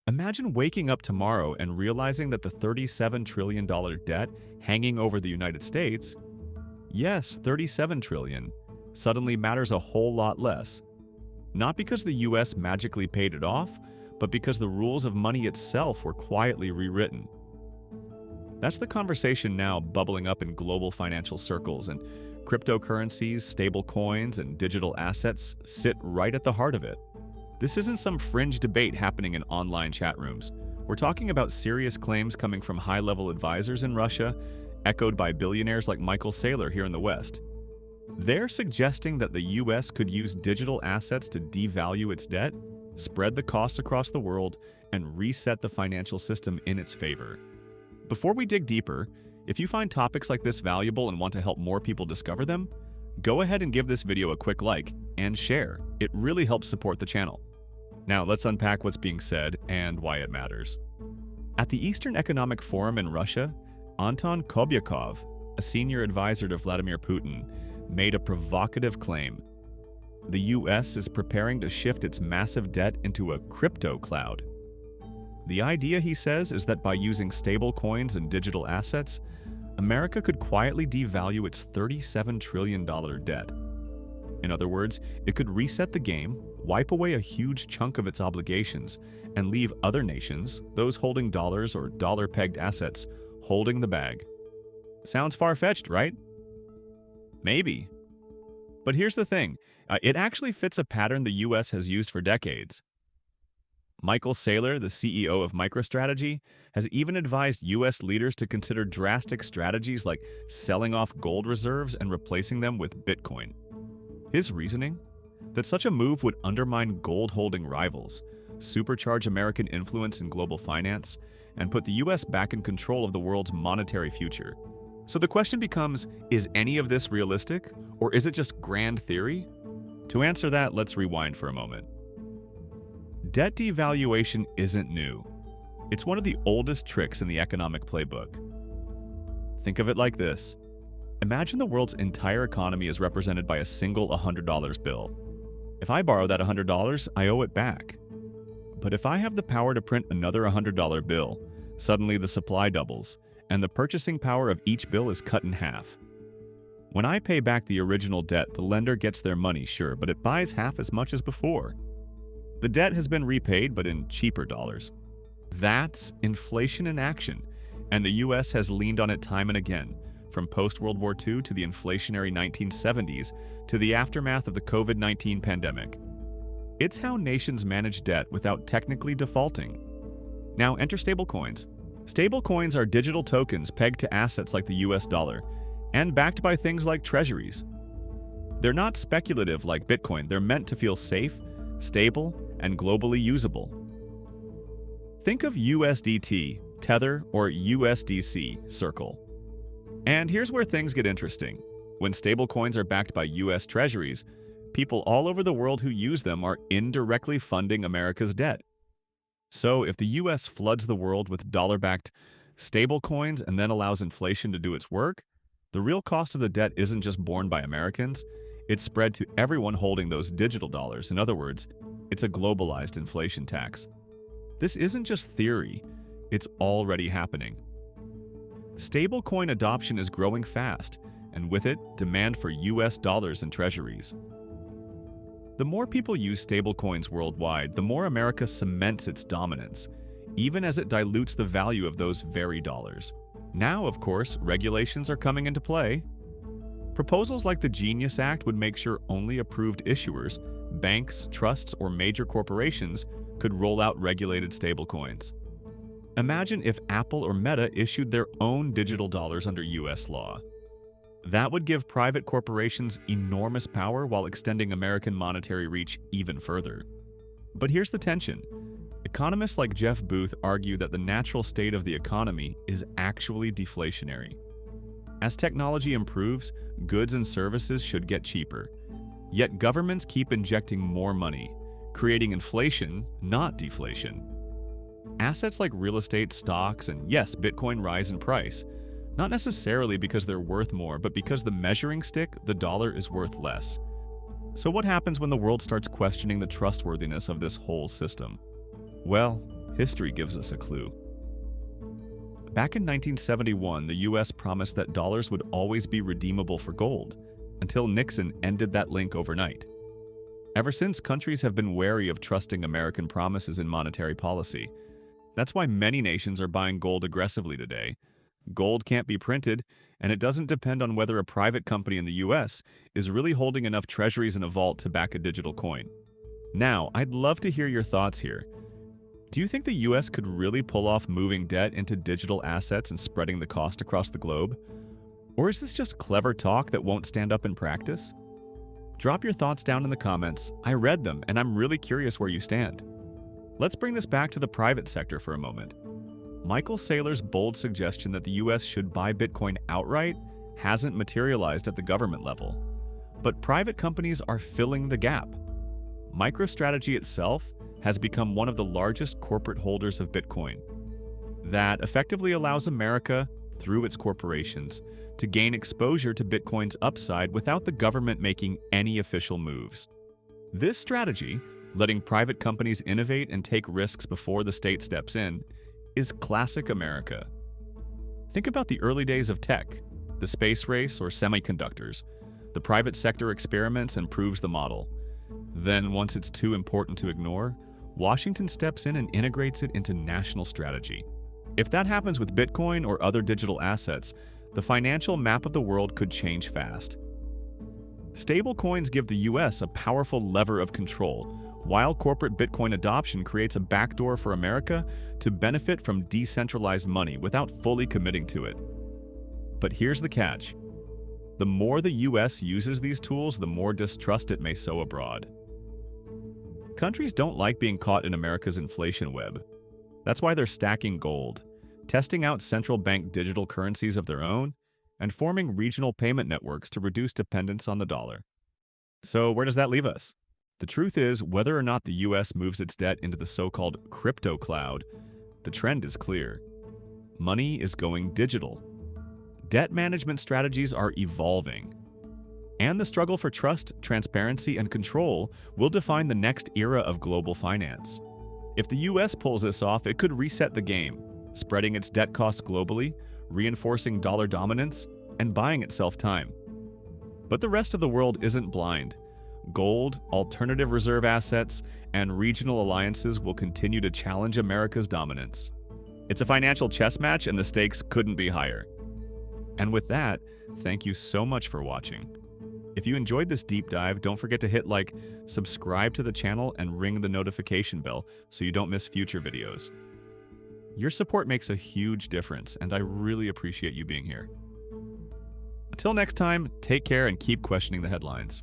Imagine waking up tomorrow and realizing that the $37 trillion debt hanging over the United States, yes, 37 trillion, suddenly matters a whole lot less. Not because the US magically paid it off, but because the rules of money itself were quietly rewritten. That's the conversation now bubbling up in global financial circles, and cryptocurrencies, stablecoins, and digital assets sit right at the heart of it. This isn't some fringe debate happening in online chat rooms. We're talking about serious claims coming from high-level advisors in Russia, echoed by billionaires like Michael Saylor here in the West. They're suggesting that the US could use digital assets to devalue its debt, spread the costs across the world, and reset the financial system in its favor. Before we dig deeper, if you find topics like this valuable and want to help more people discover them, go ahead and give this video a quick like and share. It really helps support the channel. Now let's unpack what's being said and why it matters. At the Eastern Economic Forum in Russia, Anton Kobyakov, a senior advisor to Vladimir Putin, made a provocative claim. The US is preparing to shift its massive debt into a crypto cloud. The idea, he says, is that by using stable coins and digital assets, America could quietly devalue its $37 trillion debt. In other words, it could reset the game, wipe away a huge chunk of its obligations, and leave other nations, those holding dollars or dollar-pegged assets, holding the bag. Sounds far-fetched, right? Maybe. But here's the thing. It actually fits a pattern the US has used for decades. Michael Saylor, the CEO of MicroStrategy, has even advised US leaders to consider drastic strategies like selling off gold reserves and replacing them with Bitcoin. His reasoning? That such a move would undermine gold-holding rivals, supercharge American influence in global finance, and put the US back in control of the world's monetary future. So the question becomes, is any of this realistic, or is it just grand theory? To answer that, let's rewind for a moment. Debt devaluation isn't new. It's one of the oldest tricks in the economic playbook. Think of it like this. Imagine the world's entire economy is represented by a single $100 bill. If I borrow that $100, I owe it back. But if I have the power to print another $100 bill, suddenly the supply doubles, and the purchasing power of each bill is cut in half. When I pay back the original debt, the lender gets their money, sure, but it buys half as much as before. The debt has been repaid, but in cheaper dollars. That's inflation in action, and the US has leaned on it time and again, from post-World War II to the inflationary 1970s to the aftermath of the COVID-19 pandemic. It's how nations manage debt without technically defaulting. Now enter stablecoins. Stablecoins are digital tokens pegged to assets like the US dollar and backed by things like treasuries. They're not speculative like Bitcoin. They're meant to feel safe, stable, and globally usable. Think of USDT, Tether, or USDC, Circle. And here's where things get interesting. When stablecoins are backed by US treasuries, people all over the world who use them are indirectly funding America's debt. So if the US floods the world with dollar-backed stablecoins and then allows inflation to do its work, the real cost of the debt isn't just borne by Americans, it's spread to everyone holding those digital dollars. In other words, it's a globalized inflation tax. This isn't just theory, it's already happening. Stablecoin adoption is growing fast, and with it, demand for US dollars and treasuries. The more people use stablecoins worldwide, the more America cements its dominance, even as it dilutes the value of those very dollars. Now, of course, regulations are coming into play. Proposals like the Genius Act would make sure only approved issuers, banks, trusts, or major corporations could roll out regulated stablecoins. Imagine if Apple or Meta issued their own digital dollars under US law. That would give private corporations enormous power while extending American monetary reach even further. But here's the tension. Economists like Jeff Booth argue that the natural state of the economy is actually deflationary. As technology improves, goods and services should get cheaper. Yet governments keep injecting more money, creating inflation, not deflation. Assets like real estate, stocks, and yes, Bitcoin rise in price, not necessarily because they're worth more, but because the measuring stick, the dollar, is worth less. So what happens when the world starts questioning the trustworthiness of this whole system? Well, History gives us a clue. Back in 1971, the US promised that dollars would always be redeemable for gold, until Nixon ended that link overnight. Ever since, countries have been wary of trusting American promises in monetary policy. That's why many nations are buying gold aggressively today. Gold can't be printed, and it doesn't depend on whether a private company in the US is really holding enough treasuries in a vault to back a digital coin. Now, I'd love to hear your thoughts here. Do you think the US could really pull off moving debt into digital assets and spreading the cost across the globe? Or is this just clever talk that won't stand up in practice? Drop your thoughts down in the comments. I read them, and I'm really curious where you stand. Let's bring this back to the private sector for a moment. Michael Saylor's bold suggestion that the US should buy Bitcoin outright hasn't materialized at the government level. But private companies are filling the gap. MicroStrategy itself has become one of the largest corporate holders of Bitcoin. That effectively allows America, through its corporations, to gain exposure to Bitcoin's upside without the government making any official moves. This strategy, letting private companies innovate and take risks before the state steps in, is classic America. Think about the early days of tech, the space race or semiconductors. The private sector experiments and proves the model. Then, once it's too important to ignore, Washington steps in and integrates it into national strategy. If that happens with Bitcoin or other digital assets, the financial map of the world could change fast. Stablecoins give the US a powerful lever of control, while corporate Bitcoin adoption creates a backdoor for America to benefit from decentralized money without fully committing to it. But here's the catch. The more the US uses these tools, the more distrust it may sow abroad. Countries don't like being caught in America's inflation web. That's why they're stacking gold, testing out central bank digital currencies of their own, and forming regional payment networks to reduce dependence on the dollar. So where does that leave us? The truth is, whether or not the US moves its debt into the so-called crypto cloud, the trend is clear. Money is going digital. Debt management strategies are evolving. And the struggle for trust, transparency, and control will define the next era of global finance. If the US pulls this off, it could reset the game, spreading its debt costs globally, reinforcing dollar dominance, and buying itself time. But the rest of the world isn't blind. Gold, alternative reserve assets, and regional alliances will continue to challenge America's dominance. It's a financial chess match, and the stakes couldn't be higher. And with that, thank you so much for watching. If you enjoyed this deep dive, don't forget to hit like, subscribe to the channel, and ring the notification bell so you don't miss future videos. Your support makes a huge difference, and I really appreciate you being here. Until next time, take care and keep questioning the headlines.